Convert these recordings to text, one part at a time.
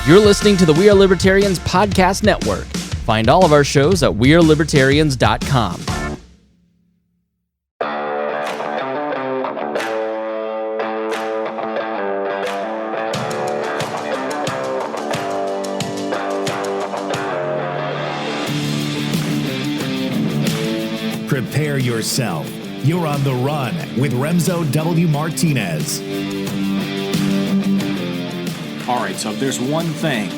You're listening to the We Are Libertarians podcast network. Find all of our shows at wearelibertarians.com. Prepare yourself. You're on the run with Remso W. Martinez. All right, so if there's one thing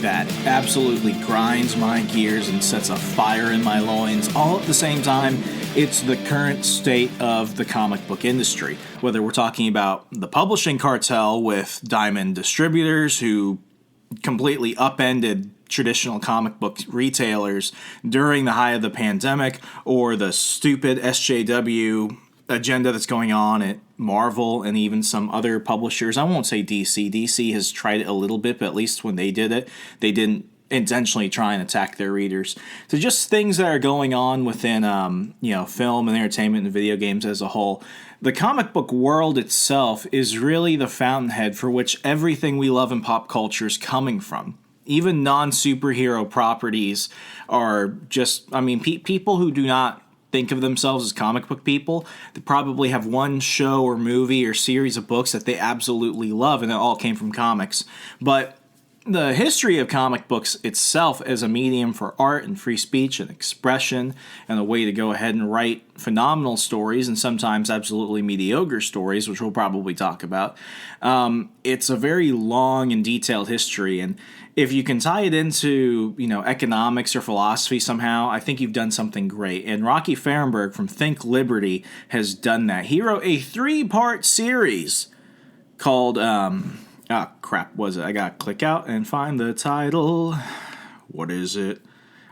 that absolutely grinds my gears and sets a fire in my loins all at the same time, it's the current state of the comic book industry. Whether we're talking about the publishing cartel with Diamond Distributors, who completely upended traditional comic book retailers during the height of the pandemic, or the stupid SJW agenda that's going on at Marvel and even some other publishers. I won't say DC. DC has tried it a little bit, but at least when they did it, they didn't intentionally try and attack their readers. So just things that are going on within film and entertainment and video games as a whole. The comic book world itself is really the fountainhead for which everything we love in pop culture is coming from. Even non-superhero properties are just, people who do not think of themselves as comic book people, they probably have one show or movie or series of books that they absolutely love, and it all came from comics. But the history of comic books itself as a medium for art and free speech and expression and a way to go ahead and write phenomenal stories and sometimes absolutely mediocre stories, which we'll probably talk about, it's a very long and detailed history. And if you can tie it into, economics or philosophy somehow, I think you've done something great. And Rocky Fahrenberg from Think Liberty has done that. He wrote a 3-part series called, I gotta click out and find the title. What is it?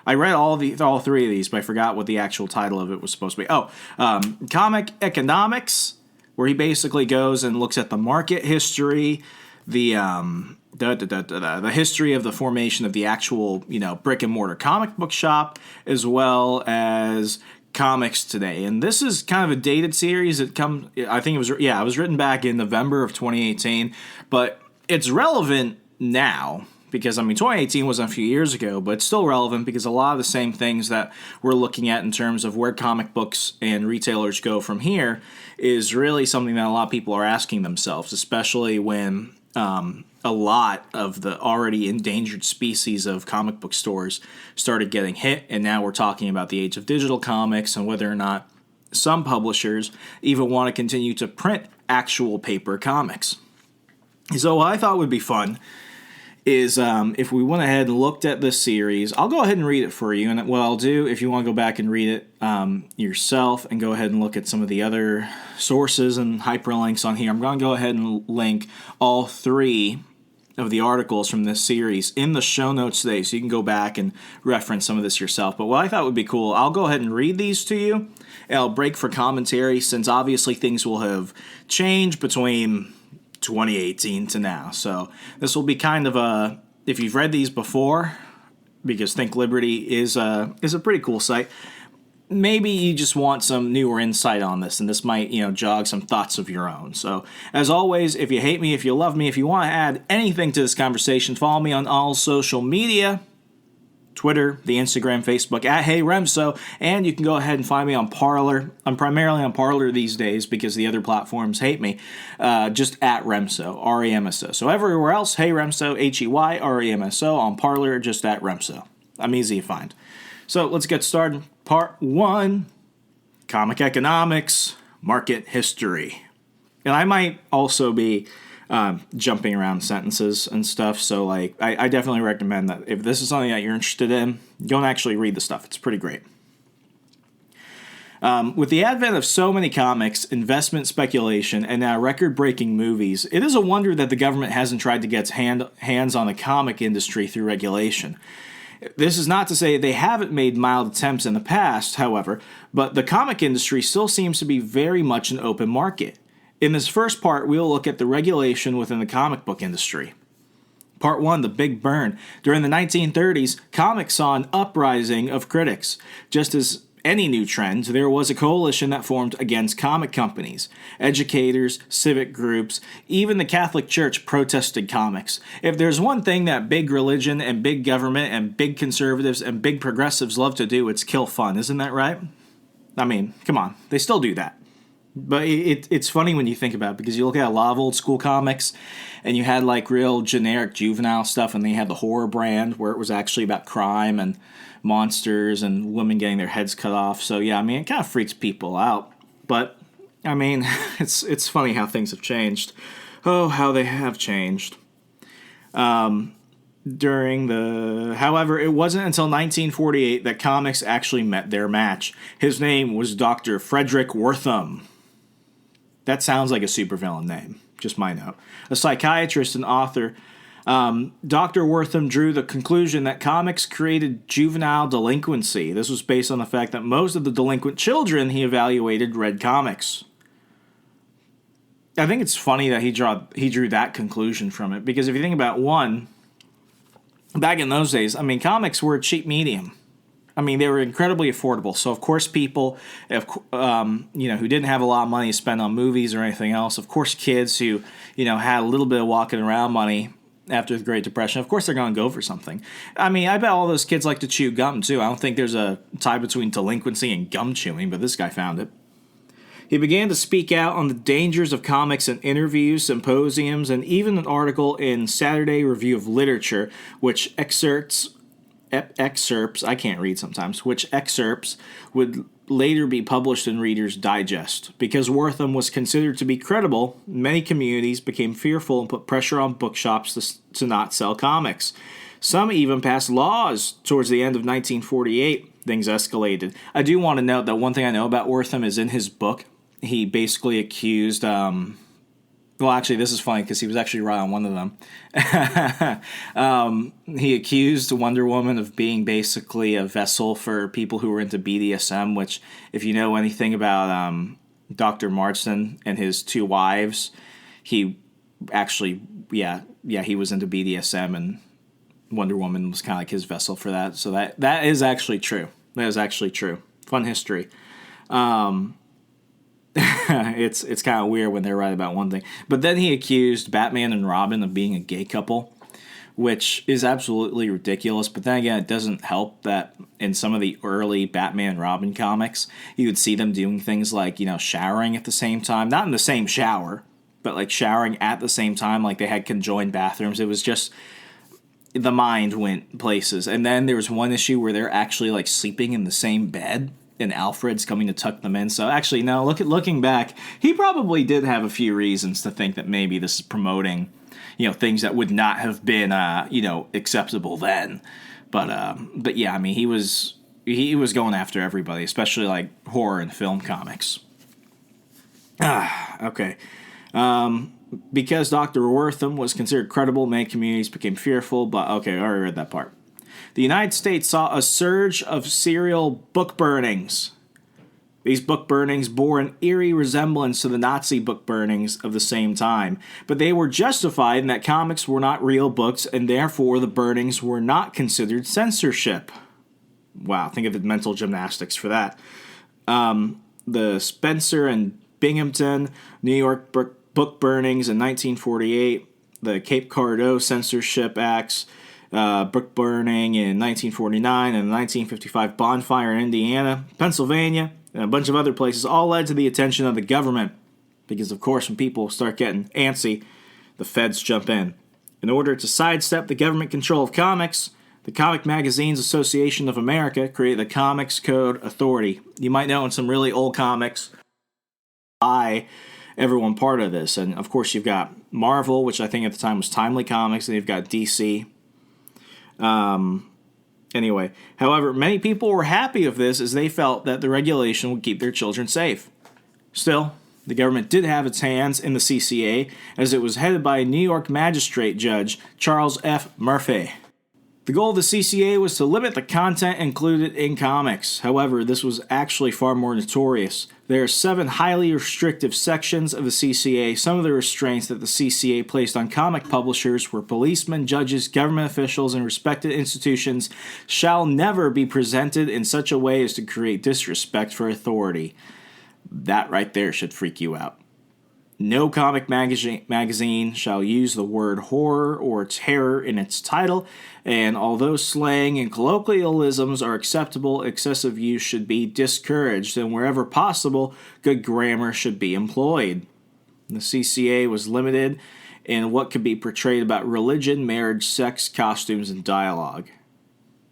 I read all 3 of these, but I forgot what the actual title of it was supposed to be. Comic Economics, where he basically goes and looks at the market history, the history of the formation of the actual, brick and mortar comic book shop, as well as comics today. And this is kind of a dated series. It was written back in November of 2018, but it's relevant now because, 2018 was a few years ago, but it's still relevant because a lot of the same things that we're looking at in terms of where comic books and retailers go from here is really something that a lot of people are asking themselves, especially when a lot of the already endangered species of comic book stores started getting hit, and now we're talking about the age of digital comics and whether or not some publishers even want to continue to print actual paper comics. So what I thought would be fun is if we went ahead and looked at this series. I'll go ahead and read it for you, and what I'll do, if you want to go back and read it yourself and go ahead and look at some of the other sources and hyperlinks on here, I'm going to go ahead and link all 3 of the articles from this series in the show notes today, so you can go back and reference some of this yourself. But what I thought would be cool, I'll go ahead and read these to you, and I'll break for commentary, since obviously things will have changed between 2018 to now. So this will be kind of if you've read these before, because Think Liberty is a pretty cool site, maybe you just want some newer insight on this, and this might, jog some thoughts of your own. So, as always, if you hate me, if you love me, if you want to add anything to this conversation, follow me on all social media, Twitter, the Instagram, Facebook, at Hey Remso, and you can go ahead and find me on Parler. I'm primarily on Parler these days because the other platforms hate me, just at Remso, R-E-M-S-O. So everywhere else, Hey Remso, H-E-Y-R-E-M-S-O, on Parler, just at Remso. I'm easy to find. So let's get started. Part 1, Comic Economics, Market History. And I might also be jumping around sentences and stuff, so I definitely recommend that if this is something that you're interested in, go and actually read the stuff. It's pretty great. With the advent of so many comics, investment speculation, and now record-breaking movies, it is a wonder that the government hasn't tried to get its hands on the comic industry through regulation. This is not to say they haven't made mild attempts in the past, however, but the comic industry still seems to be very much an open market. In this first part, we'll look at the regulation within the comic book industry. Part 1, The Big Burn. During the 1930s, comics saw an uprising of critics, just as any new trend, there was a coalition that formed against comic companies. Educators, civic groups, even the Catholic Church protested comics. If there's one thing that big religion and big government and big conservatives and big progressives love to do, it's kill fun. Isn't that right? I mean, come on. They still do that. But it's funny when you think about it, because you look at a lot of old school comics and you had like real generic juvenile stuff, and then you had the horror brand where it was actually about crime and monsters and women getting their heads cut off. So yeah, I mean, it kind of freaks people out. But I mean, it's funny how things have changed. Oh, how they have changed. However, it wasn't until 1948 that comics actually met their match. His name was Dr. Frederick Wertham. That sounds like a supervillain name. Just my note. A psychiatrist and author, Dr. Wertham drew the conclusion that comics created juvenile delinquency. This was based on the fact that most of the delinquent children he evaluated read comics. I think it's funny that he drew that conclusion from it, because if you think about one, back in those days, I mean, comics were a cheap medium. I mean, they were incredibly affordable. So, of course, people, who didn't have a lot of money to spend on movies or anything else, of course, kids who, had a little bit of walking around money after the Great Depression, of course, they're going to go for something. I mean, I bet all those kids like to chew gum, too. I don't think there's a tie between delinquency and gum chewing, but this guy found it. He began to speak out on the dangers of comics in interviews, symposiums, and even an article in Saturday Review of Literature, which excerpts would later be published in Reader's Digest. Because Wertham was considered to be credible, many communities became fearful and put pressure on bookshops to not sell comics. Some even passed laws. Towards the end of 1948, things escalated. I do want to note that one thing I know about Wertham is in his book, he basically accused... Well, actually, this is funny because he was actually right on one of them. He accused Wonder Woman of being basically a vessel for people who were into BDSM, which, if you know anything about Dr. Marston and his two wives, he actually, he was into BDSM, and Wonder Woman was kind of like his vessel for that. So that is actually true. That is actually true. Fun history. It's kind of weird when they're right about one thing. But then he accused Batman and Robin of being a gay couple, which is absolutely ridiculous. But then again, it doesn't help that in some of the early Batman and Robin comics, you would see them doing things like, showering at the same time. Not in the same shower, but like showering at the same time, like they had conjoined bathrooms. It was just... the mind went places. And then there was one issue where they're actually like sleeping in the same bed, and Alfred's coming to tuck them in. So actually, no, looking back, he probably did have a few reasons to think that maybe this is promoting, things that would not have been, acceptable then. But yeah, I mean, he was going after everybody, especially like horror and film comics. Okay. Because Dr. Wertham was considered credible, many communities became fearful, but okay, I already read that part. The United States saw a surge of serial book burnings. These book burnings bore an eerie resemblance to the Nazi book burnings of the same time, but they were justified in that comics were not real books, and therefore the burnings were not considered censorship. Wow, think of the mental gymnastics for that. The Spencer and Binghamton, New York book burnings in 1948, the Cape Cod Censorship Acts, book burning in 1949, and the 1955 bonfire in Indiana, Pennsylvania, and a bunch of other places all led to the attention of the government. Because, of course, when people start getting antsy, the feds jump in. In order to sidestep the government control of comics, the Comic Magazines Association of America created the Comics Code Authority. You might know in some really old comics, everyone part of this. And, of course, you've got Marvel, which I think at the time was Timely Comics, and you've got DC. Anyway, however, many people were happy of this as they felt that the regulation would keep their children safe. Still, the government did have its hands in the CCA, as it was headed by New York magistrate judge Charles F. Murphy. The goal of the CCA was to limit the content included in comics. However, this was actually far more notorious. There are 7 highly restrictive sections of the CCA. Some of the restraints that the CCA placed on comic publishers were policemen, judges, government officials, and respected institutions shall never be presented in such a way as to create disrespect for authority. That right there should freak you out. No comic magazine shall use the word horror or terror in its title, and although slang and colloquialisms are acceptable, excessive use should be discouraged, and wherever possible, good grammar should be employed. The CCA was limited in what could be portrayed about religion, marriage, sex, costumes, and dialogue.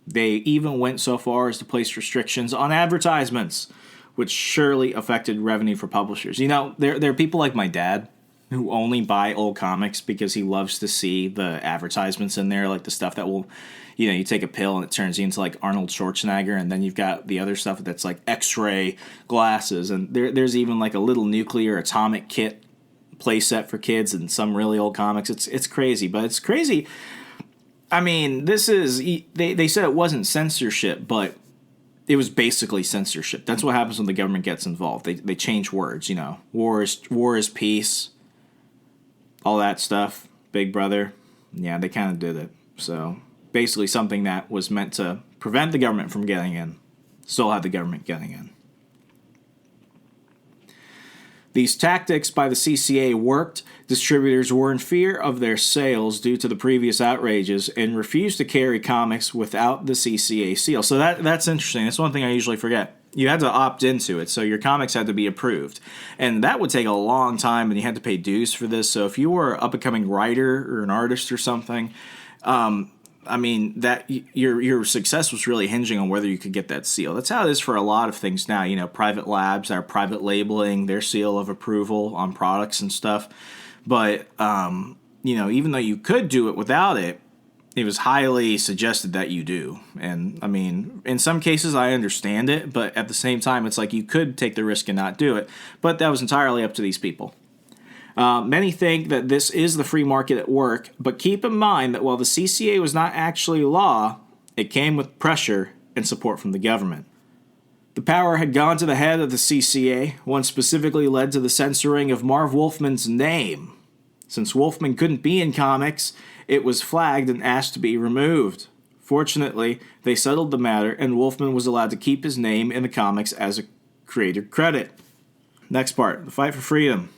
They even went so far as to place restrictions on advertisements, which surely affected revenue for publishers. You know, there are people like my dad who only buy old comics because he loves to see the advertisements in there, like the stuff that will, you know, you take a pill and it turns you into like Arnold Schwarzenegger, and then you've got the other stuff that's like X-ray glasses, and there's even like a little nuclear atomic kit playset for kids and some really old comics. It's crazy, but it's crazy. I mean, this is, they said it wasn't censorship, but it was basically censorship. That's what happens when the government gets involved. They change words, you know. War is peace. All that stuff. Big Brother. Yeah, they kind of did it. So basically something that was meant to prevent the government from getting in still had the government getting in. These tactics by the CCA worked. Distributors were in fear of their sales due to the previous outrages and refused to carry comics without the CCA seal. So that's interesting. That's one thing I usually forget. You had to opt into it, so your comics had to be approved. And that would take a long time, and you had to pay dues for this. So if you were an up-and-coming writer or an artist or something, I mean, that your success was really hinging on whether you could get that seal. That's how it is for a lot of things now. You know, private labs, our private labeling, their seal of approval on products and stuff. But, you know, even though you could do it without it, it was highly suggested that you do. And, I mean, in some cases I understand it, but at the same time, it's like you could take the risk and not do it. But that was entirely up to these people. Many think that this is the free market at work, but keep in mind that while the CCA was not actually law, it came with pressure and support from the government. The power had gone to the head of the CCA. One specifically led to the censoring of Marv Wolfman's name. Since Wolfman couldn't be in comics, it was flagged and asked to be removed. Fortunately, they settled the matter, and Wolfman was allowed to keep his name in the comics as a creator credit. Next part, the fight for freedom.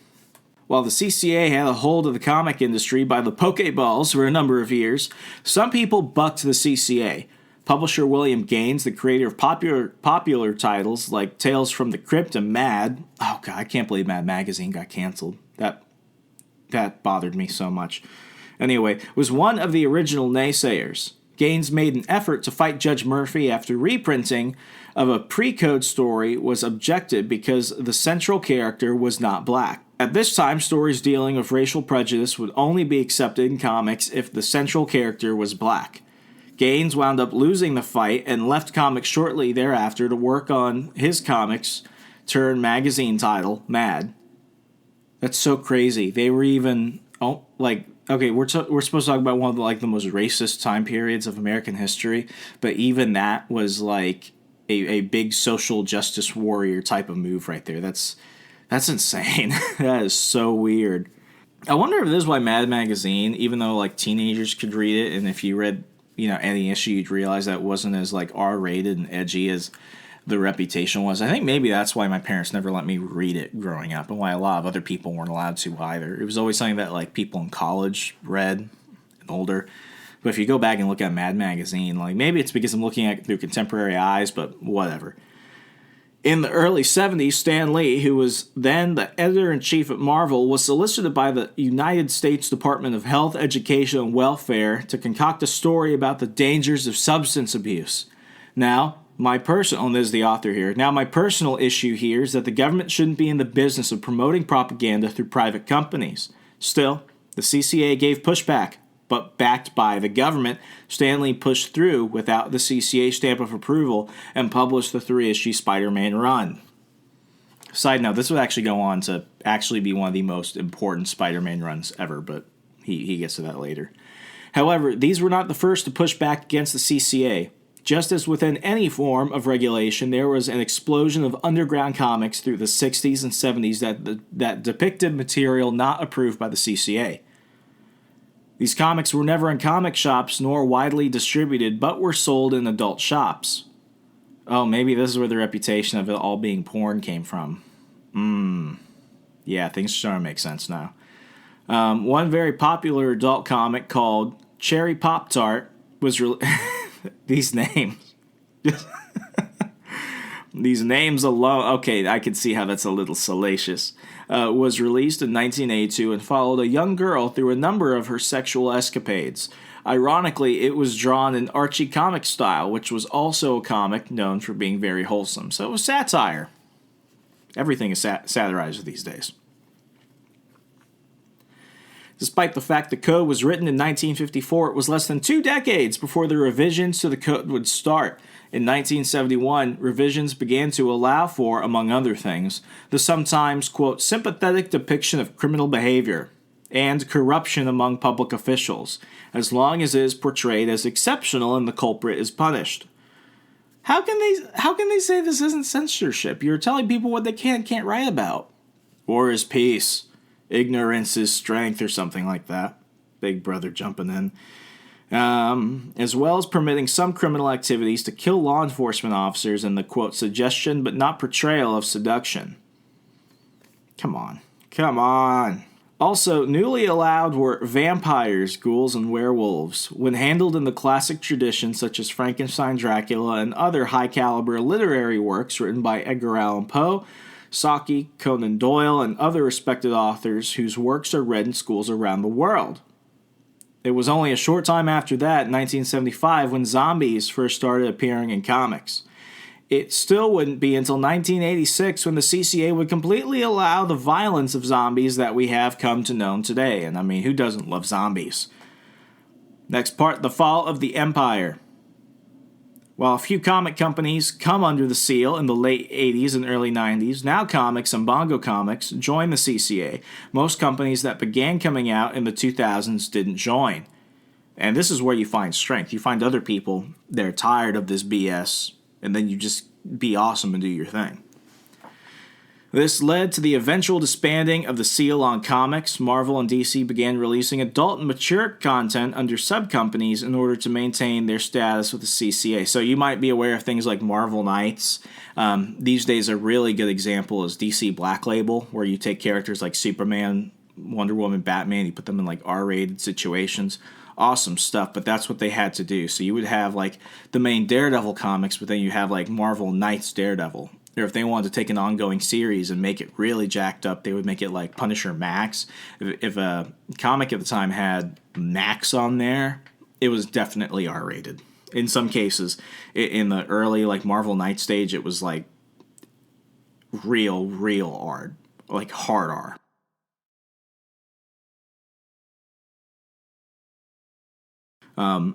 While the CCA had a hold of the comic industry by the Pokeballs for a number of years, some people bucked the CCA. Publisher William Gaines, the creator of popular titles like Tales from the Crypt and Mad. Oh, God, I can't believe Mad Magazine got canceled. That bothered me so much. Anyway, was one of the original naysayers. Gaines made an effort to fight Judge Murphy after reprinting of a pre-code story was objected because the central character was not black. At this time, stories dealing with racial prejudice would only be accepted in comics if the central character was black. Gaines wound up losing the fight and left comics shortly thereafter to work on his comics turn magazine title, Mad. That's so crazy. They were even, okay, we're supposed to talk about one of the most racist time periods of American history, but even that was like a big social justice warrior type of move right there. That's insane. That is so weird. I wonder if this is why Mad Magazine, even though like teenagers could read it, and if you read, you know, any issue, you'd realize that it wasn't as like R-rated and edgy as the reputation was. I think maybe that's why my parents never let me read it growing up, and why a lot of other people weren't allowed to either. It was always something that like people in college read and older. But if you go back and look at Mad Magazine, like maybe it's because I'm looking at it through contemporary eyes, but whatever. In the early 70s, Stan Lee, who was then the editor-in-chief at Marvel, was solicited by the United States Department of Health, Education, and Welfare to concoct a story about the dangers of substance abuse. Now, my personal issue here is that the government shouldn't be in the business of promoting propaganda through private companies. Still, the CCA gave pushback, but backed by the government, Stan Lee pushed through without the CCA stamp of approval and published the 3-issue Spider-Man run. Side note, this would actually go on to actually be one of the most important Spider-Man runs ever, but he gets to that later. However, these were not the first to push back against the CCA. Just as within any form of regulation, there was an explosion of underground comics through the 60s and 70s that depicted material not approved by the CCA. These comics were never in comic shops nor widely distributed, but were sold in adult shops. Oh, maybe this is where the reputation of it all being porn came from. Yeah, things are starting to make sense now. One very popular adult comic called Cherry Pop-Tart was these names. These names alone, okay, I can see how that's a little salacious, was released in 1982 and followed a young girl through a number of her sexual escapades. Ironically, it was drawn in Archie comic style, which was also a comic known for being very wholesome. So it was satire. Everything is satirized these days. Despite the fact the code was written in 1954, it was less than 2 decades before the revisions to the code would start. In 1971, revisions began to allow for, among other things, the sometimes, quote, sympathetic depiction of criminal behavior and corruption among public officials, as long as it is portrayed as exceptional and the culprit is punished. How can they say this isn't censorship? You're telling people what they can and can't write about. War is peace. Ignorance is strength or something like that. Big Brother jumping in. As well as permitting some criminal activities to kill law enforcement officers and the, quote, suggestion but not portrayal of seduction. Come on. Also, newly allowed were vampires, ghouls, and werewolves. When handled in the classic tradition such as Frankenstein, Dracula, and other high-caliber literary works written by Edgar Allan Poe, Saki, Conan Doyle, and other respected authors whose works are read in schools around the world. It was only a short time after that, in 1975, when zombies first started appearing in comics. It still wouldn't be until 1986 when the CCA would completely allow the violence of zombies that we have come to know today. And I mean, who doesn't love zombies? Next part, the fall of the empire. While a few comic companies come under the seal in the late 80s and early 90s, Now Comics and Bongo Comics joined the CCA. Most companies that began coming out in the 2000s didn't join. And this is where you find strength. You find other people that are tired of this BS, and then you just be awesome and do your thing. This led to the eventual disbanding of the seal on comics. Marvel and DC began releasing adult and mature content under sub-companies in order to maintain their status with the CCA. So you might be aware of things like Marvel Knights. These days, a really good example is DC Black Label, where you take characters like Superman, Wonder Woman, Batman, you put them in like R-rated situations. Awesome stuff, but that's what they had to do. So you would have like the main Daredevil comics, but then you have like Marvel Knights Daredevil. Or if they wanted to take an ongoing series and make it really jacked up, they would make it like Punisher Max. If a comic at the time had Max on there, it was definitely R-rated. In some cases, in the early like Marvel Knights stage, it was like real R, like hard R.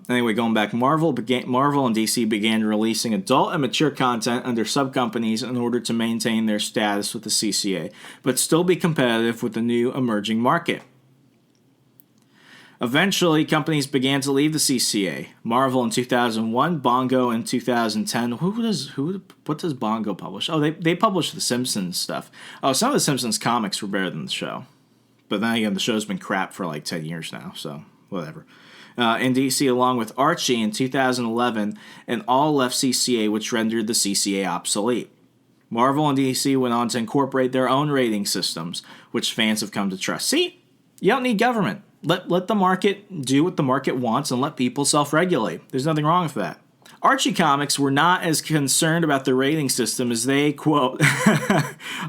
Anyway, going back, Marvel and DC began releasing adult and mature content under sub-companies in order to maintain their status with the CCA, but still be competitive with the new emerging market. Eventually, companies began to leave the CCA. Marvel in 2001, Bongo in 2010. What does Bongo publish? Oh, they publish The Simpsons stuff. Oh, some of The Simpsons comics were better than the show. But then again, the show's been crap for like 10 years now, so whatever. In DC, along with Archie in 2011, and all left CCA, which rendered the CCA obsolete. Marvel and DC went on to incorporate their own rating systems, which fans have come to trust. See, you don't need government. Let the market do what the market wants and let people self-regulate. There's nothing wrong with that. Archie Comics were not as concerned about the rating system as they, quote,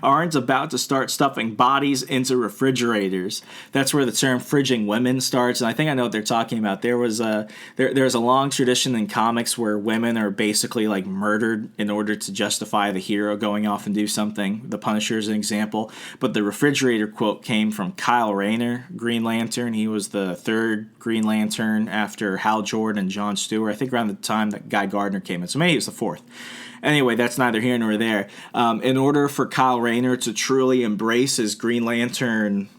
aren't about to start stuffing bodies into refrigerators. That's where the term fridging women starts, and I think I know what they're talking about. There's a long tradition in comics where women are basically like murdered in order to justify the hero going off and do something. The Punisher is an example, but the refrigerator quote came from Kyle Rayner, Green Lantern. He was the third Green Lantern after Hal Jordan and John Stewart, I think around the time that Guy Gardner came in. So maybe he was the fourth. Anyway, that's neither here nor there. In order for Kyle Rayner to truly embrace his Green Lantern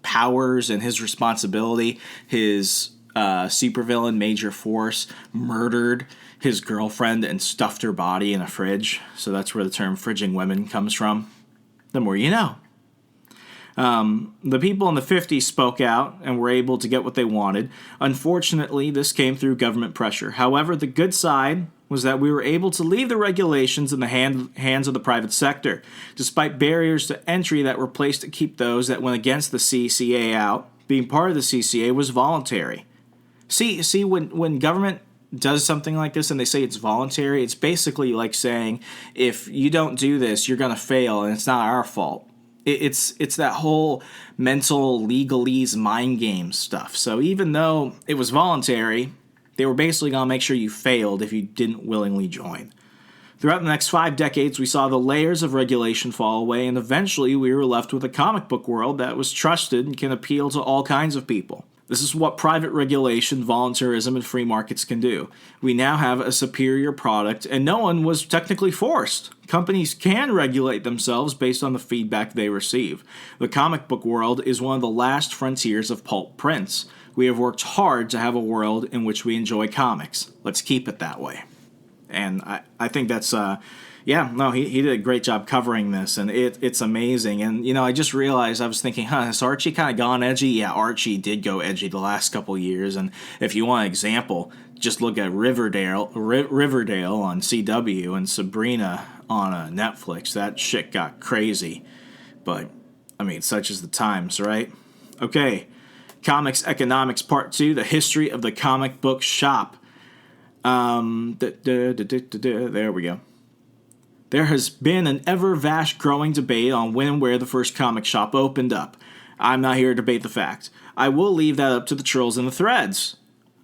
powers and his responsibility, his supervillain Major Force murdered his girlfriend and stuffed her body in a fridge. So that's where the term fridging women comes from. The more you know. The people in the 50s spoke out and were able to get what they wanted. Unfortunately, this came through government pressure. However, the good side was that we were able to leave the regulations in the hands of the private sector, despite barriers to entry that were placed to keep those that went against the CCA out. Being part of the CCA was voluntary. See, when government does something like this and they say it's voluntary, it's basically like saying, if you don't do this, you're going to fail, and it's not our fault. It's that whole mental legalese mind game stuff. So even though it was voluntary, they were basically going to make sure you failed if you didn't willingly join. Throughout the next 5 decades, we saw the layers of regulation fall away, and eventually we were left with a comic book world that was trusted and can appeal to all kinds of people. This is what private regulation, voluntarism, and free markets can do. We now have a superior product, and no one was technically forced. Companies can regulate themselves based on the feedback they receive. The comic book world is one of the last frontiers of pulp prints. We have worked hard to have a world in which we enjoy comics. Let's keep it that way. And I think that's... he did a great job covering this, and it's amazing. And, I just realized, I was thinking, has Archie kind of gone edgy? Yeah, Archie did go edgy the last couple years, and if you want an example, just look at Riverdale on CW and Sabrina on Netflix. That shit got crazy. But, such is the times, right? Okay, Comics Economics Part 2, the history of the comic book shop. There we go. There has been an ever-vast growing debate on when and where the first comic shop opened up. I'm not here to debate the fact. I will leave that up to the trolls in the threads.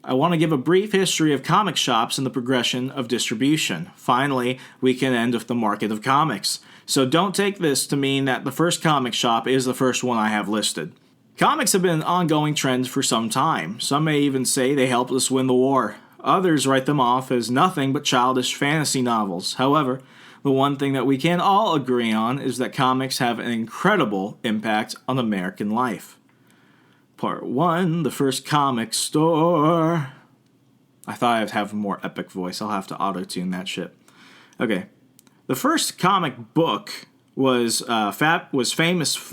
I want to give a brief history of comic shops and the progression of distribution. Finally, we can end with the market of comics. So don't take this to mean that the first comic shop is the first one I have listed. Comics have been an ongoing trend for some time. Some may even say they helped us win the war. Others write them off as nothing but childish fantasy novels. However, the one thing that we can all agree on is that comics have an incredible impact on American life. Part 1, the first comic store. I thought I'd have a more epic voice. I'll have to auto-tune that shit. Okay. The first comic book was famous.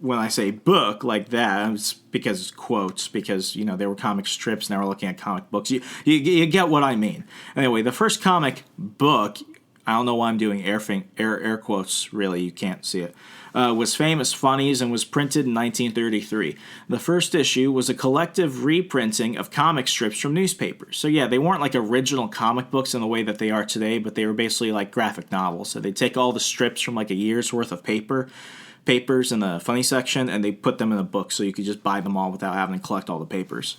When I say book like that, it's because it's quotes, because, they were comic strips and they were looking at comic books. You get what I mean. Anyway, the first comic book... I don't know why I'm doing air quotes, really, you can't see it, was Famous Funnies and was printed in 1933. The first issue was a collective reprinting of comic strips from newspapers. So yeah, they weren't like original comic books in the way that they are today, but they were basically like graphic novels. So they take all the strips from like a year's worth of papers in the funny section, and they put them in a book so you could just buy them all without having to collect all the papers.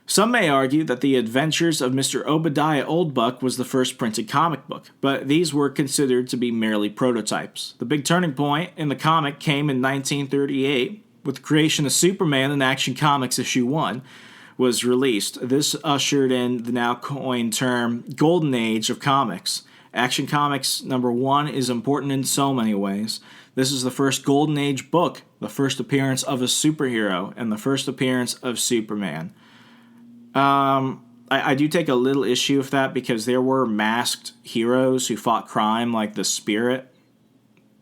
Some may argue that The Adventures of Mr. Obadiah Oldbuck was the first printed comic book, but these were considered to be merely prototypes. The big turning point in the comic came in 1938, with the creation of Superman in Action Comics issue 1 was released. This ushered in the now coined term Golden Age of Comics. Action Comics number 1 is important in so many ways. This is the first Golden Age book, the first appearance of a superhero, and the first appearance of Superman. I do take a little issue with that because there were masked heroes who fought crime like the Spirit,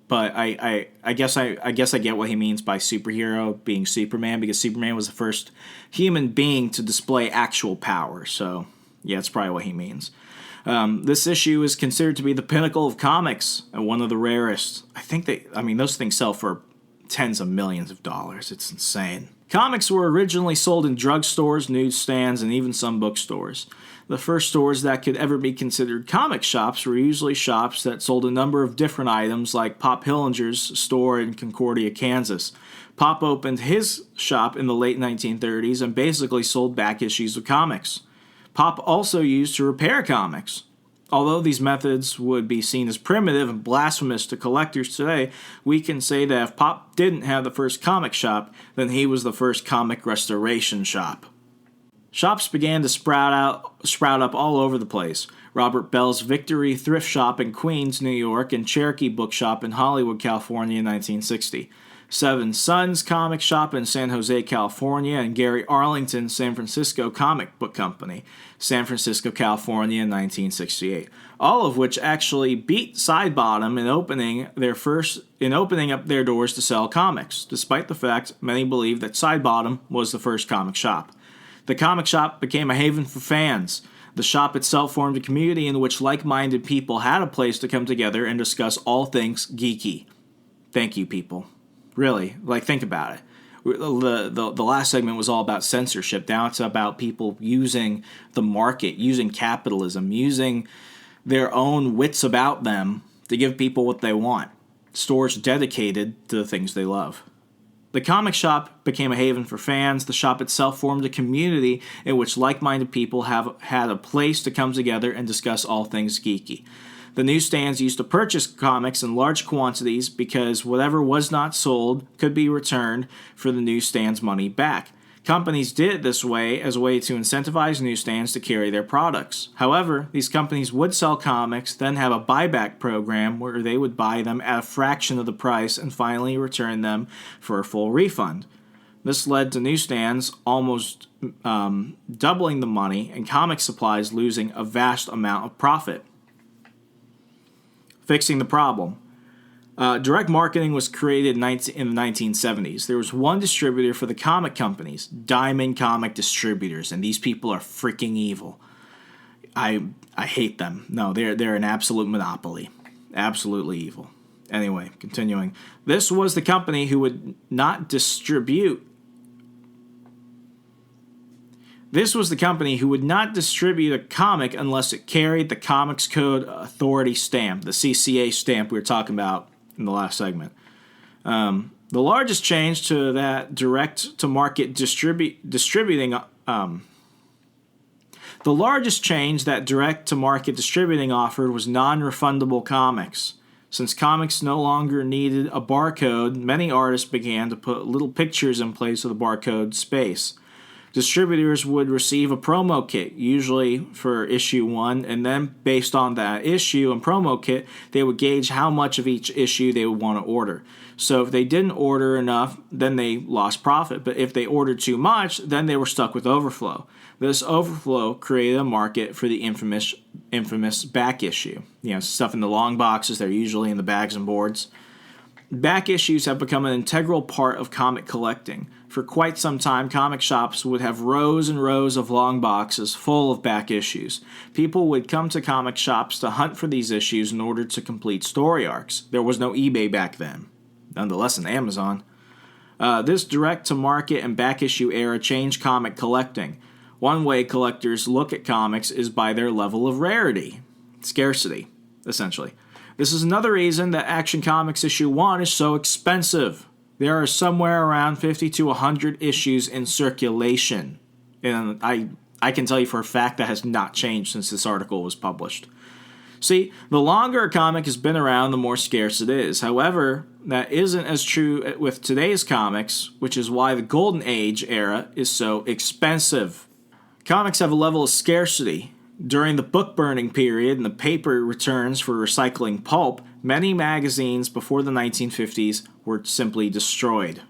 but I guess I get what he means by superhero being Superman, because Superman was the first human being to display actual power. So yeah, that's probably what he means. This issue is considered to be the pinnacle of comics and one of the rarest. Those things sell for tens of millions of dollars. It's insane. Comics were originally sold in drugstores, newsstands, and even some bookstores. The first stores that could ever be considered comic shops were usually shops that sold a number of different items, like Pop Hillinger's store in Concordia, Kansas. Pop opened his shop in the late 1930s and basically sold back issues of comics. Pop also used to repair comics. Although these methods would be seen as primitive and blasphemous to collectors today, we can say that if Pop didn't have the first comic shop, then he was the first comic restoration shop. Shops began to sprout up all over the place. Robert Bell's Victory Thrift Shop in Queens, New York, and Cherokee Bookshop in Hollywood, California in 1960. Seven Sons Comic Shop in San Jose, California, and Gary Arlington San Francisco Comic Book Company, San Francisco, California in 1968. All of which actually beat Sidebottom in opening up their doors to sell comics, despite the fact many believe that Sidebottom was the first comic shop. The comic shop became a haven for fans. The shop itself formed a community in which like-minded people had a place to come together and discuss all things geeky. Thank you, people. Really, think about it. The last segment was all about censorship. Now it's about people using the market, using capitalism, using their own wits about them to give people what they want. Stores dedicated to the things they love. The comic shop became a haven for fans. The shop itself formed a community in which like-minded people had a place to come together and discuss all things geeky. The newsstands used to purchase comics in large quantities because whatever was not sold could be returned for the newsstand's money back. Companies did it this way as a way to incentivize newsstands to carry their products. However, these companies would sell comics, then have a buyback program where they would buy them at a fraction of the price and finally return them for a full refund. This led to newsstands almost doubling the money and comic supplies losing a vast amount of profit. Fixing the problem. Direct marketing was created in the 1970s. There was one distributor for the comic companies, Diamond Comic Distributors, and these people are freaking evil. I hate them. No, they're an absolute monopoly. Absolutely evil. Anyway, continuing. This was the company who would not distribute a comic unless it carried the Comics Code Authority stamp, the CCA stamp we were talking about in the last segment. The largest change to that direct-to-market distributing offered was non-refundable comics. Since comics no longer needed a barcode, many artists began to put little pictures in place of the barcode space. Distributors would receive a promo kit, usually for issue 1, and then based on that issue and promo kit, they would gauge how much of each issue they would want to order. So if they didn't order enough, then they lost profit. But if they ordered too much, then they were stuck with overflow. This overflow created a market for the infamous back issue. Stuff in the long boxes, they're usually in the bags and boards. Back issues have become an integral part of comic collecting. For quite some time, comic shops would have rows and rows of long boxes full of back issues. People would come to comic shops to hunt for these issues in order to complete story arcs. There was no eBay back then, nonetheless an Amazon. This direct-to-market and back issue era changed comic collecting. One way collectors look at comics is by their level of rarity, scarcity, essentially. This is another reason that Action Comics issue 1 is so expensive. There are somewhere around 50 to 100 issues in circulation. And I can tell you for a fact that has not changed since this article was published. See, the longer a comic has been around, the more scarce it is. However, that isn't as true with today's comics, which is why the Golden Age era is so expensive. Comics have a level of scarcity. During the book burning period and the paper returns for recycling pulp, many magazines before the 1950s were simply destroyed.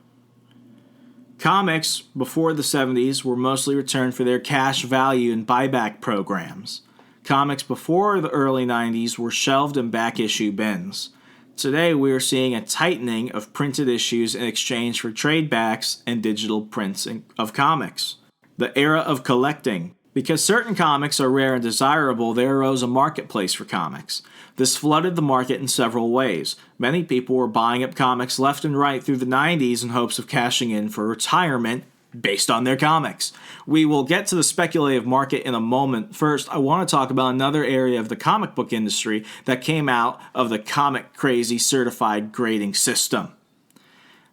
Comics before the 70s were mostly returned for their cash value and buyback programs. Comics before the early 90s were shelved in back issue bins. Today we are seeing a tightening of printed issues in exchange for trade backs and digital prints of comics. The era of collecting. Because certain comics are rare and desirable, there arose a marketplace for comics. This flooded the market in several ways. Many people were buying up comics left and right through the 90s in hopes of cashing in for retirement based on their comics. We will get to the speculative market in a moment. First, I want to talk about another area of the comic book industry that came out of the Comic Crazy certified grading system.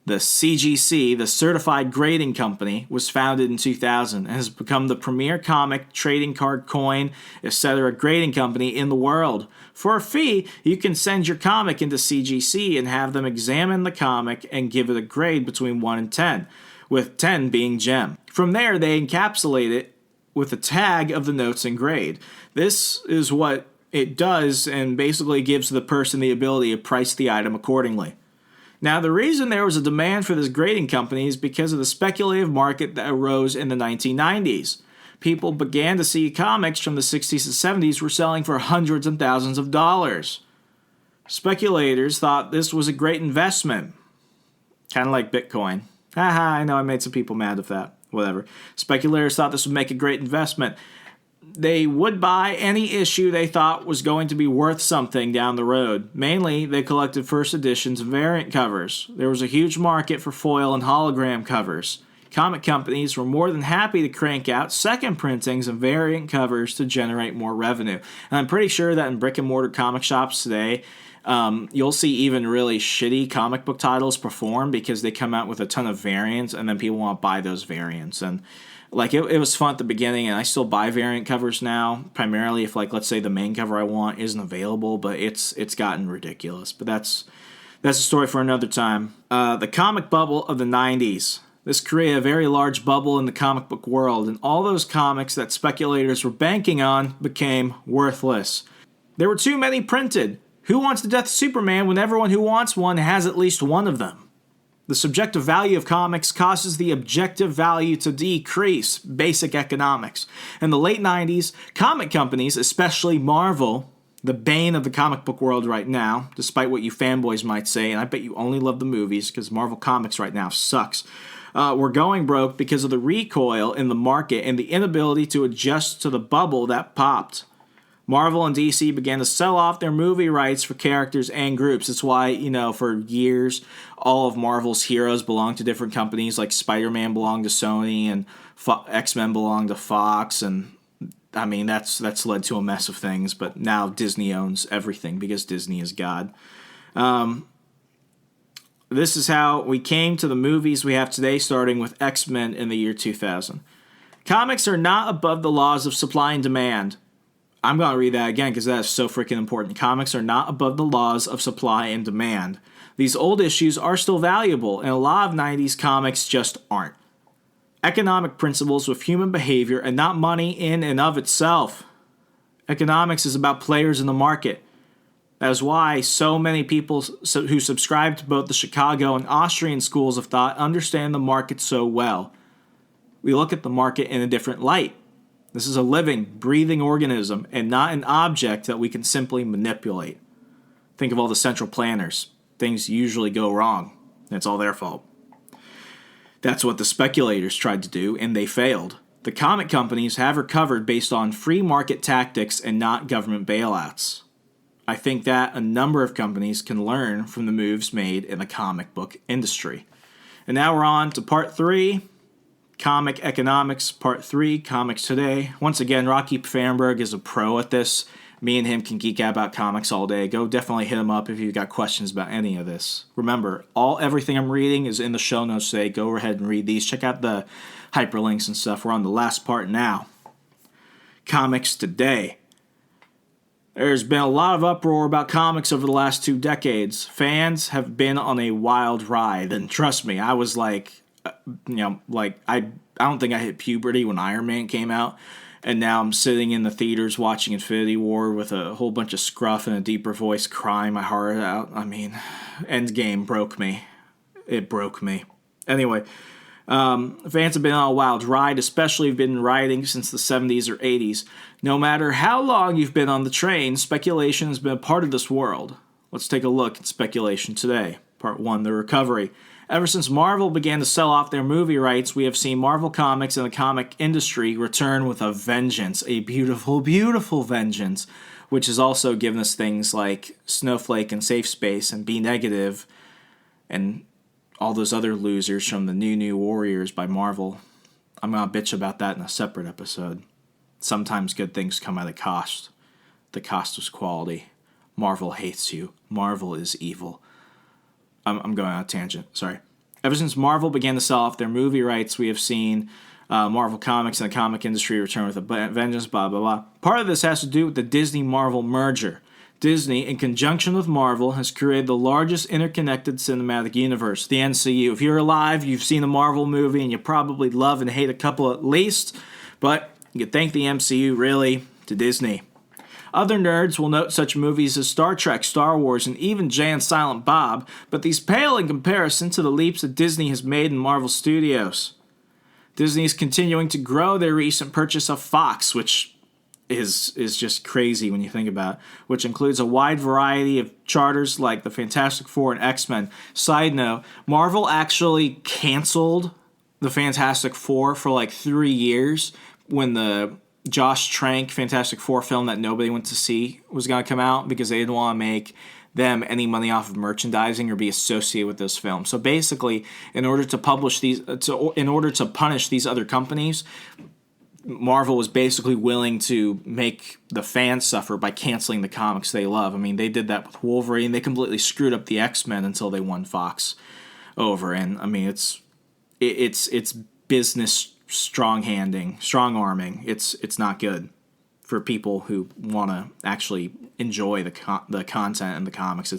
The CGC, the Certified Grading Company, was founded in 2000 and has become the premier comic, trading card, coin, etc. grading company in the world. For a fee, you can send your comic into CGC and have them examine the comic and give it a grade between 1 and 10, with 10 being gem. From there, they encapsulate it with a tag of the notes and grade. This is what it does and basically gives the person the ability to price the item accordingly. Now, the reason there was a demand for this grading company is because of the speculative market that arose in the 1990s. People began to see comics from the 60s and 70s were selling for hundreds and thousands of dollars. Speculators thought this was a great investment. Kind of like Bitcoin. Haha, I know I made some people mad with that. Whatever. Speculators thought this would make a great investment. They would buy any issue they thought was going to be worth something down the road. Mainly, they collected first editions and variant covers. There was a huge market for foil and hologram covers. Comic companies were more than happy to crank out second printings and variant covers to generate more revenue. And I'm pretty sure that in brick-and-mortar comic shops today, you'll see even really shitty comic book titles perform because they come out with a ton of variants, and then people want to buy those variants. And like it was fun at the beginning, and I still buy variant covers now, primarily if, like, let's say the main cover I want isn't available, but it's gotten ridiculous. But that's a story for another time. The comic bubble of the 90s. This created a very large bubble in the comic book world, and all those comics that speculators were banking on became worthless. There were too many printed. Who wants the death of Superman when everyone who wants one has at least one of them? The subjective value of comics causes the objective value to decrease, basic economics. In the late 90s, comic companies, especially Marvel, the bane of the comic book world right now, despite what you fanboys might say, and I bet you only love the movies because Marvel Comics right now sucks, were going broke because of the recoil in the market and the inability to adjust to the bubble that popped. Marvel and DC began to sell off their movie rights for characters and groups. That's why, for years, all of Marvel's heroes belonged to different companies, like Spider-Man belonged to Sony and X-Men belonged to Fox. And, I mean, that's led to a mess of things. But now Disney owns everything because Disney is God. This is how we came to the movies we have today, starting with X-Men in the year 2000. Comics are not above the laws of supply and demand. I'm going to read that again because that is so freaking important. Comics are not above the laws of supply and demand. These old issues are still valuable, and a lot of 90s comics just aren't. Economic principles with human behavior and not money in and of itself. Economics is about players in the market. That is why so many people who subscribe to both the Chicago and Austrian schools of thought understand the market so well. We look at the market in a different light. This is a living, breathing organism and not an object that we can simply manipulate. Think of all the central planners. Things usually go wrong. It's all their fault. That's what the speculators tried to do, and they failed. The comic companies have recovered based on free market tactics and not government bailouts. I think that a number of companies can learn from the moves made in the comic book industry. And now we're on to part 3. Comic Economics, Part 3, Comics Today. Once again, Rocky Pfannenberg is a pro at this. Me and him can geek out about comics all day. Go definitely hit him up if you've got questions about any of this. Remember, everything I'm reading is in the show notes today. Go ahead and read these. Check out the hyperlinks and stuff. We're on the last part now. Comics Today. There's been a lot of uproar about comics over the last 2 decades. Fans have been on a wild ride, and trust me, I was like, I don't think I hit puberty when Iron Man came out, and now I'm sitting in the theaters watching Infinity War with a whole bunch of scruff and a deeper voice crying my heart out. I mean, Endgame broke me. It broke me. Anyway, fans have been on a wild ride, especially if you've been riding since the 70s or 80s. No matter how long you've been on the train, speculation has been a part of this world. Let's take a look at speculation today. Part 1, the recovery. Ever since Marvel began to sell off their movie rights, we have seen Marvel Comics and the comic industry return with a vengeance, a beautiful, beautiful vengeance, which has also given us things like Snowflake and Safe Space and Be Negative and all those other losers from the New Warriors by Marvel. I'm going to bitch about that in a separate episode. Sometimes good things come at a cost. The cost was quality. Marvel hates you. Marvel is evil. I'm going on a tangent, sorry. Ever since Marvel began to sell off their movie rights, we have seen Marvel Comics and the comic industry return with a vengeance, blah, blah, blah. Part of this has to do with the Disney-Marvel merger. Disney, in conjunction with Marvel, has created the largest interconnected cinematic universe, the MCU. If you're alive, you've seen a Marvel movie, and you probably love and hate a couple at least, but you can thank the MCU, really, to Disney. Other nerds will note such movies as Star Trek, Star Wars, and even Jay and Silent Bob, but these pale in comparison to the leaps that Disney has made in Marvel Studios. Disney is continuing to grow their recent purchase of Fox, which is just crazy when you think about it, which includes a wide variety of charters like the Fantastic Four and X-Men. Side note, Marvel actually canceled the Fantastic Four for like 3 years when the Josh Trank Fantastic Four film that nobody went to see was going to come out because they didn't want to make them any money off of merchandising or be associated with this film. So basically, in order to punish these other companies, Marvel was basically willing to make the fans suffer by canceling the comics they love. I mean, they did that with Wolverine. They completely screwed up the X-Men until they won Fox over. And I mean, it's business strong-arming. It's not good for people who want to actually enjoy the content in the comics.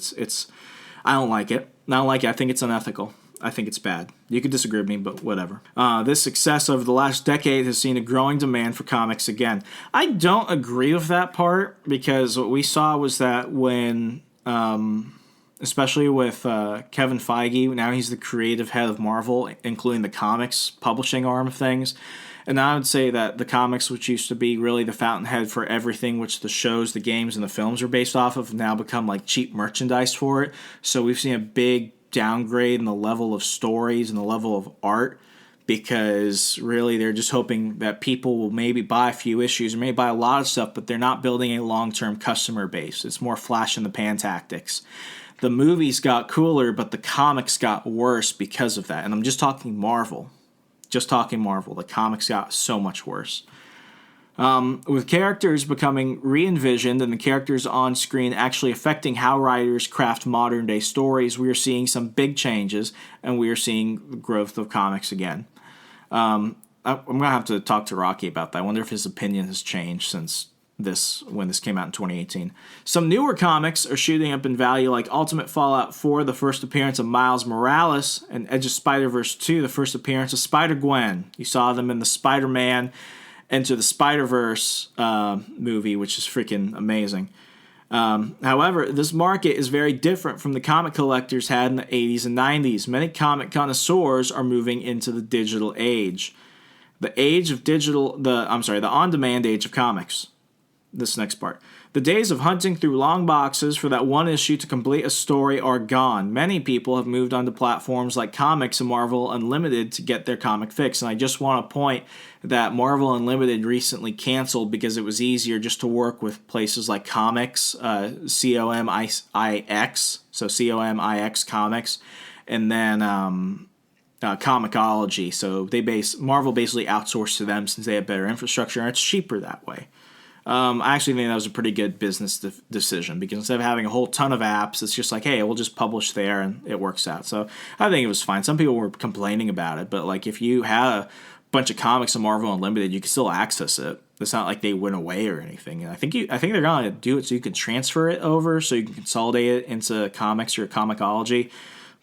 I don't like it. I think it's unethical. I think it's bad. You could disagree with me, but whatever. This success over the last decade has seen a growing demand for comics again. I don't agree with that part because what we saw was that when, especially with Kevin Feige, now he's the creative head of Marvel, including the comics publishing arm of things. And I would say that the comics, which used to be really the fountainhead for everything, which the shows, the games, and the films are based off of, now become like cheap merchandise for it. So we've seen a big downgrade in the level of stories and the level of art because really they're just hoping that people will maybe buy a few issues or maybe buy a lot of stuff, but they're not building a long-term customer base. It's more flash in the pan tactics. The movies got cooler, but the comics got worse because of that. And I'm just talking Marvel. The comics got so much worse. With characters becoming re-envisioned and the characters on screen actually affecting how writers craft modern-day stories, we are seeing some big changes, and we are seeing the growth of comics again. I'm going to have to talk to Rocky about that. I wonder if his opinion has changed since when this came out in 2018. Some newer comics are shooting up in value, like Ultimate Fallout 4, the first appearance of Miles Morales, and Edge of Spider-Verse 2, the first appearance of Spider-Gwen. You saw them in the Spider-Man Enter the Spider-Verse movie, which is freaking amazing. However, this market is very different from the comic collectors had in the 80s and 90s. Many comic connoisseurs are moving into the digital age. The on-demand age of comics. This next part. The days of hunting through long boxes for that one issue to complete a story are gone. Many people have moved onto platforms like Comics and Marvel Unlimited to get their comic fix. And I just want to point that Marvel Unlimited recently canceled because it was easier just to work with places like Comics, COMIX, so COMIX Comics, and then Comixology. So Marvel basically outsourced to them since they have better infrastructure, and it's cheaper that way. I actually think that was a pretty good business decision because instead of having a whole ton of apps, it's just like, hey, we'll just publish there and it works out. So I think it was fine. Some people were complaining about it, but like if you had a bunch of comics on Marvel Unlimited, you can still access it. It's not like they went away or anything. And I think they're going to do it so you can transfer it over, so you can consolidate it into comics or Comixology.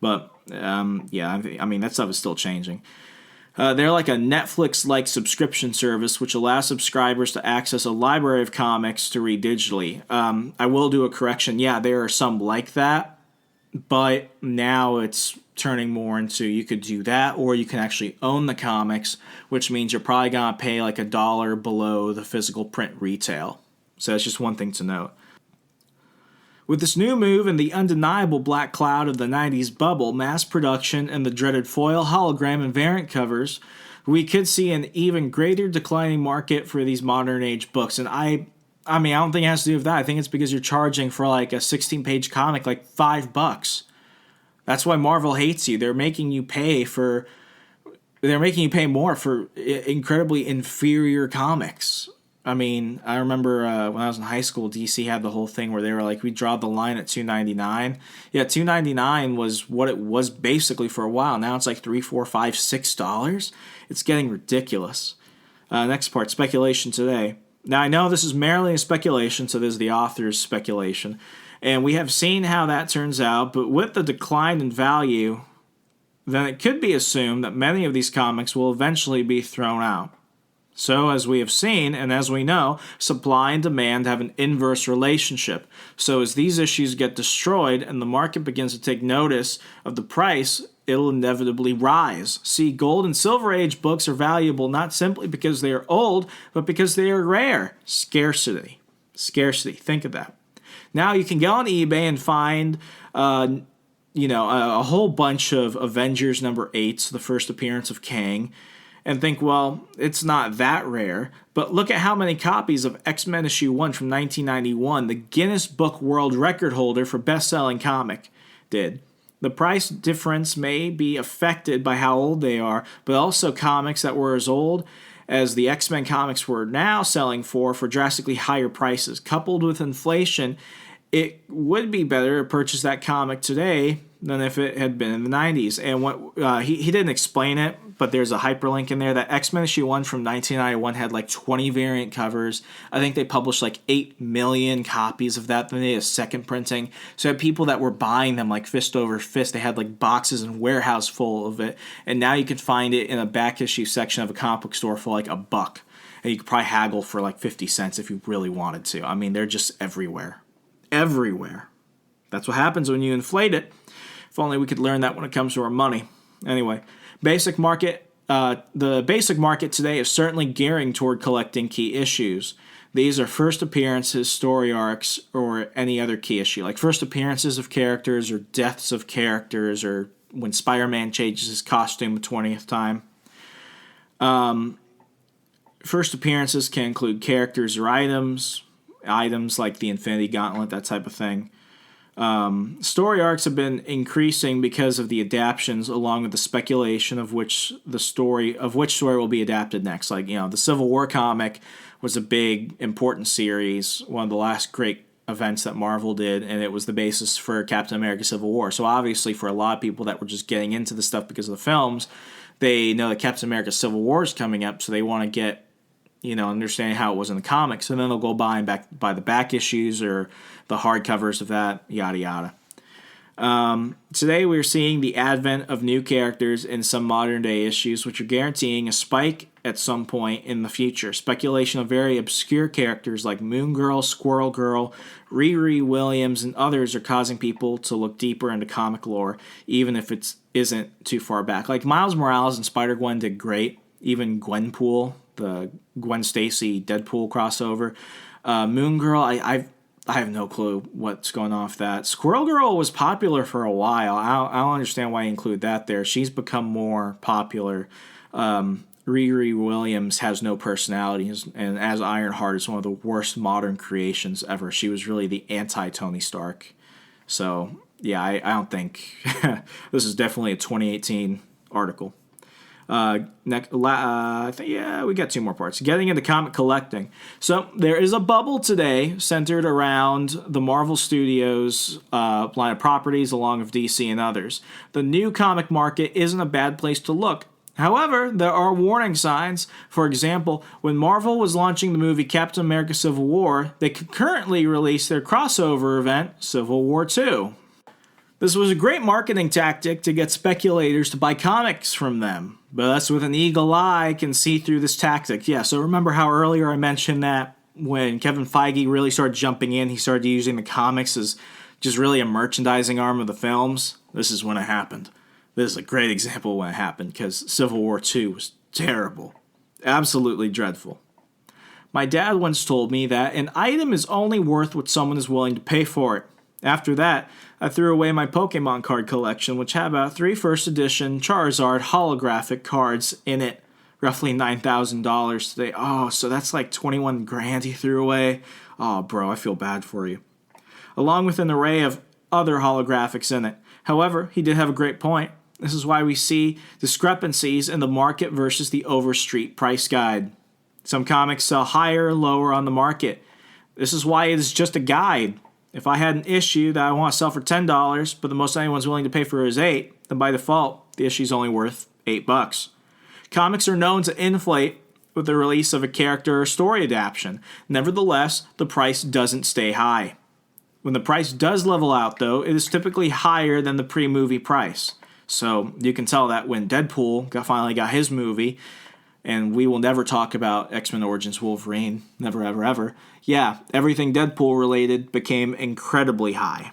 But I mean that stuff is still changing. They're like a Netflix-like subscription service which allows subscribers to access a library of comics to read digitally. I will do a correction. Yeah, there are some like that, but now it's turning more into you could do that or you can actually own the comics, which means you're probably going to pay like $1 below the physical print retail. So that's just one thing to note. With this new move and the undeniable black cloud of the 90s bubble, mass production, and the dreaded foil, hologram, and variant covers, we could see an even greater declining market for these modern-age books. And I don't think it has to do with that. I think it's because you're charging for like a 16-page comic like $5. That's why Marvel hates you. They're making you pay more for incredibly inferior comics. I mean, I remember when I was in high school, DC had the whole thing where they were like, we draw the line at $2.99. Yeah, $2.99 was what it was basically for a while. Now it's like $3, $4, $5, $6. It's getting ridiculous. Next part, speculation today. Now, I know this is merely a speculation, so this is the author's speculation. And we have seen how that turns out, but with the decline in value, then it could be assumed that many of these comics will eventually be thrown out. So, as we have seen, and as we know, supply and demand have an inverse relationship. So, as these issues get destroyed and the market begins to take notice of the price, it'll inevitably rise. See, gold and silver age books are valuable not simply because they are old, but because they are rare. Scarcity. Scarcity. Think of that. Now, you can go on eBay and find a whole bunch of Avengers number 8s, the first appearance of Kang, and think, well, it's not that rare. But look at how many copies of X-Men issue 1 from 1991, the Guinness Book World Record holder for best-selling comic, did. The price difference may be affected by how old they are, but also comics that were as old as the X-Men comics were now selling for drastically higher prices. Coupled with inflation, it would be better to purchase that comic today than if it had been in the 90s. And what he didn't explain it, but there's a hyperlink in there. That X-Men issue 1 from 1991 had like 20 variant covers. I think they published like 8 million copies of that. Then they had a second printing. So you had people that were buying them like fist over fist. They had like boxes and warehouse full of it. And now you can find it in a back issue section of a comic book store for like $1. And you could probably haggle for like 50 cents if you really wanted to. I mean, they're just everywhere. Everywhere. That's what happens when you inflate it. If only we could learn that when it comes to our money. Anyway, basic market. The basic market today is certainly gearing toward collecting key issues. These are first appearances, story arcs, or any other key issue, like first appearances of characters or deaths of characters, or when Spider-Man changes his costume the 20th time. First appearances can include characters or items like the Infinity Gauntlet, that type of thing. Story arcs have been increasing because of the adaptions, along with the speculation of which story will be adapted next. Like, the Civil War comic was a big, important series, one of the last great events that Marvel did, and it was the basis for Captain America Civil War. So obviously for a lot of people that were just getting into the stuff because of the films, they know that Captain America Civil War is coming up, so they want to get understanding how it was in the comics, and then they'll go buy the back issues or the hardcovers of that, yada yada. Today we're seeing the advent of new characters in some modern day issues, which are guaranteeing a spike at some point in the future. Speculation of very obscure characters like Moon Girl, Squirrel Girl, Riri Williams, and others are causing people to look deeper into comic lore, even if it isn't too far back. Like Miles Morales and Spider-Gwen did great. Even Gwenpool, the Gwen Stacy Deadpool crossover. Moon Girl, I have no clue what's going on with that. Squirrel Girl was popular for a while. I don't understand why you include that there. She's become more popular. Riri Williams has no personality, and as Ironheart is one of the worst modern creations ever. She was really the anti-Tony Stark. So, yeah, I don't think... this is definitely a 2018 article. I think we got 2 more parts. Getting into comic collecting. So there is a bubble today centered around the Marvel Studios line of properties, along with DC and others. The new comic market isn't a bad place to look. However, there are warning signs. For example, when Marvel was launching the movie Captain America Civil War, they concurrently released their crossover event, Civil War II. This was a great marketing tactic to get speculators to buy comics from them. But us with an eagle eye can see through this tactic. Yeah, so remember how earlier I mentioned that when Kevin Feige really started jumping in, he started using the comics as just really a merchandising arm of the films? This is when it happened. This is a great example when it happened, because Civil War II was terrible. Absolutely dreadful. My dad once told me that an item is only worth what someone is willing to pay for it. After that, I threw away my Pokemon card collection, which had about 3 first edition Charizard holographic cards in it. Roughly $9,000 today. Oh, so that's like 21 grand he threw away. Oh, bro, I feel bad for you. Along with an array of other holographics in it. However, he did have a great point. This is why we see discrepancies in the market versus the Overstreet price guide. Some comics sell higher or lower on the market. This is why it is just a guide. If I had an issue that I want to sell for $10, but the most anyone's willing to pay for is $8, then by default, the issue is only worth $8. Comics are known to inflate with the release of a character or story adaptation. Nevertheless, the price doesn't stay high. When the price does level out, though, it is typically higher than the pre-movie price. So you can tell that when Deadpool finally got his movie, and we will never talk about X-Men Origins Wolverine, never, ever, ever. Yeah, everything Deadpool related became incredibly high.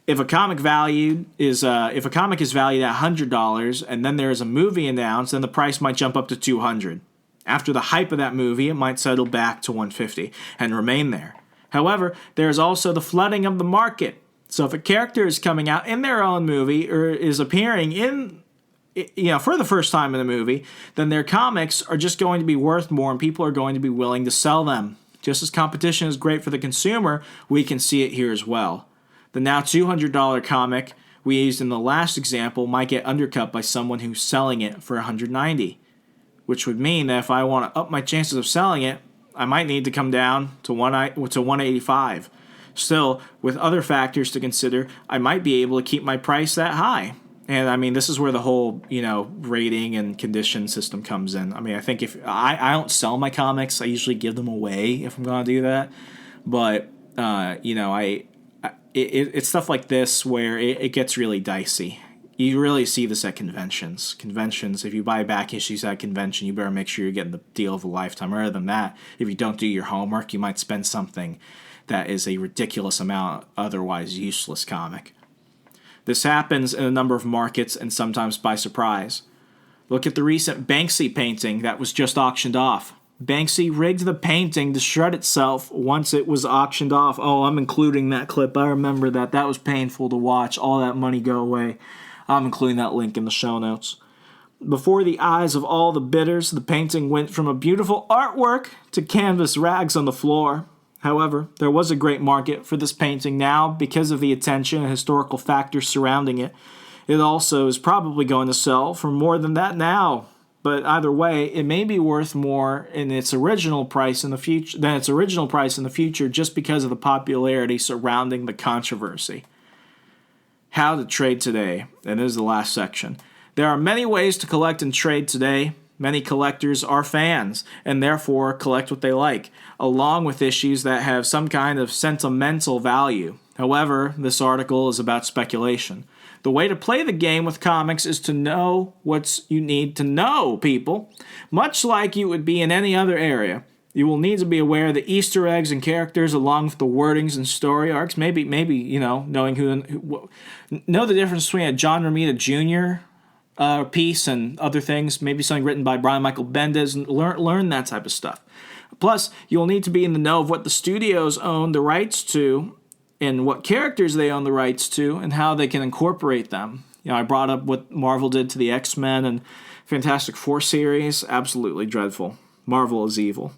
If a comic is valued at $100 and then there is a movie announced, then the price might jump up to $200. After the hype of that movie, it might settle back to $150 and remain there. However, there is also the flooding of the market. So if a character is coming out in their own movie or is appearing for the first time in a movie, then their comics are just going to be worth more and people are going to be willing to sell them. Just as competition is great for the consumer, we can see it here as well. The now $200 comic we used in the last example might get undercut by someone who's selling it for $190, which would mean that if I want to up my chances of selling it, I might need to come down to $185. Still, with other factors to consider, I might be able to keep my price that high. And I mean, this is where the whole, rating and condition system comes in. I mean, I think if I don't sell my comics, I usually give them away if I'm going to do that. But, it's stuff like this where it gets really dicey. You really see this at conventions. Conventions, if you buy back issues at a convention, you better make sure you're getting the deal of a lifetime. Other than that, if you don't do your homework, you might spend something that is a ridiculous amount, otherwise useless comic. This happens in a number of markets and sometimes by surprise. Look at the recent Banksy painting that was just auctioned off. Banksy rigged the painting to shred itself once it was auctioned off. Oh, I'm including that clip. I remember that. That was painful to watch. All that money go away. I'm including that link in the show notes. Before the eyes of all the bidders, the painting went from a beautiful artwork to canvas rags on the floor. However, there was a great market for this painting now because of the attention and historical factors surrounding it. It also is probably going to sell for more than that now. But either way, it may be worth more in its original price in the future just because of the popularity surrounding the controversy. How to trade today, and this is the last section. There are many ways to collect and trade today. Many collectors are fans and therefore collect what they like, along with issues that have some kind of sentimental value. However, this article is about speculation. The way to play the game with comics is to know what you need to know, people. Much like you would be in any other area, you will need to be aware of the Easter eggs and characters along with the wordings and story arcs. Maybe knowing know the difference between a John Romita Jr. Piece and other things. Maybe something written by Brian Michael Bendis, and learn that type of stuff. Plus, you'll need to be in the know of what the studios own the rights to and what characters they own the rights to and how they can incorporate them. I brought up what Marvel did to the X-Men and Fantastic Four series. Absolutely dreadful. Marvel is evil.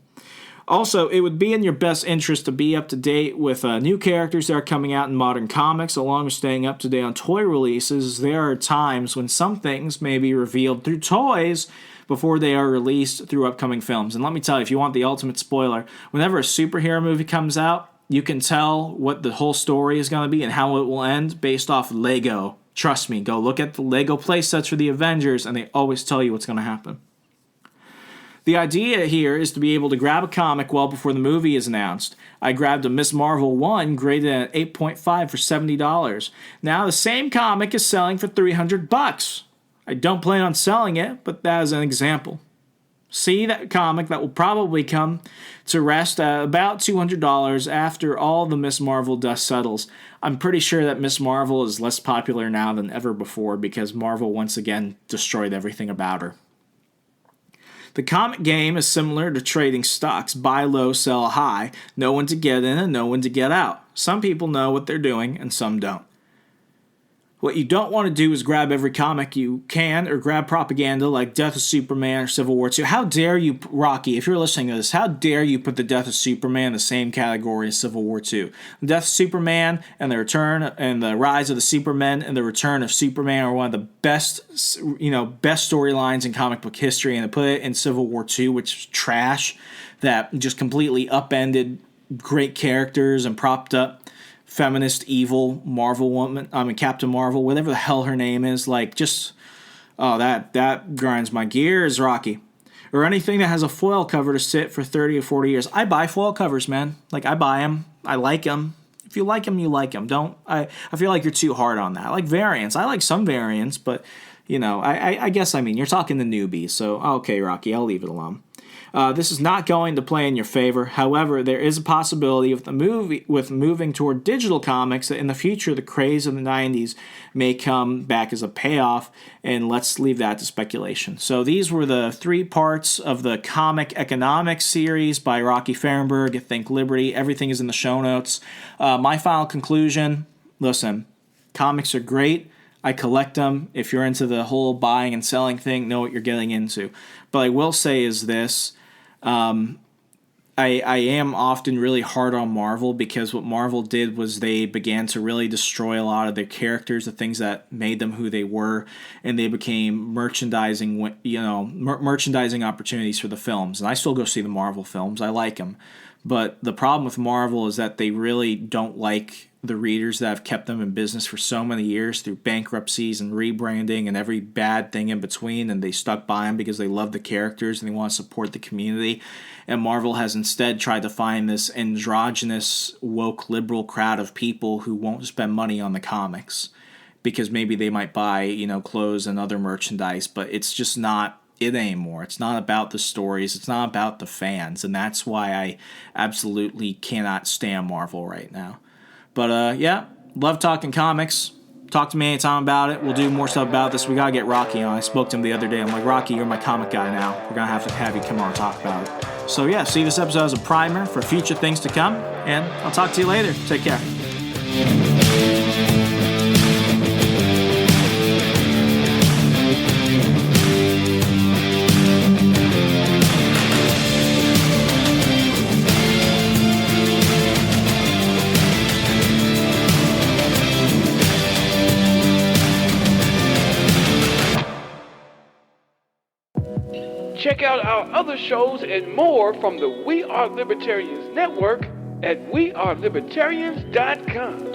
Also, it would be in your best interest to be up to date with new characters that are coming out in modern comics, along with staying up to date on toy releases. There are times when some things may be revealed through toys before they are released through upcoming films. And let me tell you, if you want the ultimate spoiler, whenever a superhero movie comes out, you can tell what the whole story is going to be and how it will end based off Lego. Trust me, go look at the Lego playsets for the Avengers, and they always tell you what's going to happen. The idea here is to be able to grab a comic well before the movie is announced. I grabbed a Ms. Marvel 1 graded at 8.5 for $70. Now the same comic is selling for $300. I don't plan on selling it, but that is an example. See that comic that will probably come to rest at about $200 after all the Ms. Marvel dust settles. I'm pretty sure that Ms. Marvel is less popular now than ever before because Marvel once again destroyed everything about her. The comic game is similar to trading stocks. Buy low, sell high. Know when to get in and know when to get out. Some people know what they're doing and some don't. What you don't want to do is grab every comic you can or grab propaganda like Death of Superman or Civil War II. How dare you, Rocky, if you're listening to this, how dare you put the Death of Superman in the same category as Civil War II? The Death of Superman and the Return and the Rise of the Supermen and the Return of Superman are one of the best storylines in comic book history, and to put it in Civil War II, which is trash, that just completely upended great characters and propped up feminist, evil Marvel woman, Captain Marvel, whatever the hell her name is, that grinds my gears, Rocky. Or anything that has a foil cover to sit for 30 or 40 years. I buy foil covers, man. I buy them. I like them. If you like them, you like them. I feel like you're too hard on that. I like variants. I like some variants, but, I guess, you're talking to newbies, so okay, Rocky, I'll leave it alone. This is not going to play in your favor. However, there is a possibility with moving toward digital comics that in the future the craze of the 90s may come back as a payoff, and let's leave that to speculation. So these were the 3 parts of the Comic Economics series by Rocky Fahrenberg at Think Liberty. Everything is in the show notes. My final conclusion, listen, comics are great. I collect them. If you're into the whole buying and selling thing, know what you're getting into. But I will say is this, I am often really hard on Marvel because what Marvel did was they began to really destroy a lot of their characters, the things that made them who they were, and they became merchandising opportunities for the films. And I still go see the Marvel films. I like them. But the problem with Marvel is that they really don't like the readers that have kept them in business for so many years through bankruptcies and rebranding and every bad thing in between, and they stuck by them because they love the characters and they want to support the community. And Marvel has instead tried to find this androgynous, woke, liberal crowd of people who won't spend money on the comics because maybe they might buy, clothes and other merchandise, but it's just not it anymore. It's not about the stories. It's not about the fans, and that's why I absolutely cannot stand Marvel right now. But, love talking comics. Talk to me anytime about it. We'll do more stuff about this. We got to get Rocky on. I spoke to him the other day. I'm like, Rocky, you're my comic guy now. We're going to have you come on and talk about it. So, see this episode as a primer for future things to come, and I'll talk to you later. Take care. Check out our other shows and more from the We Are Libertarians network at wearelibertarians.com.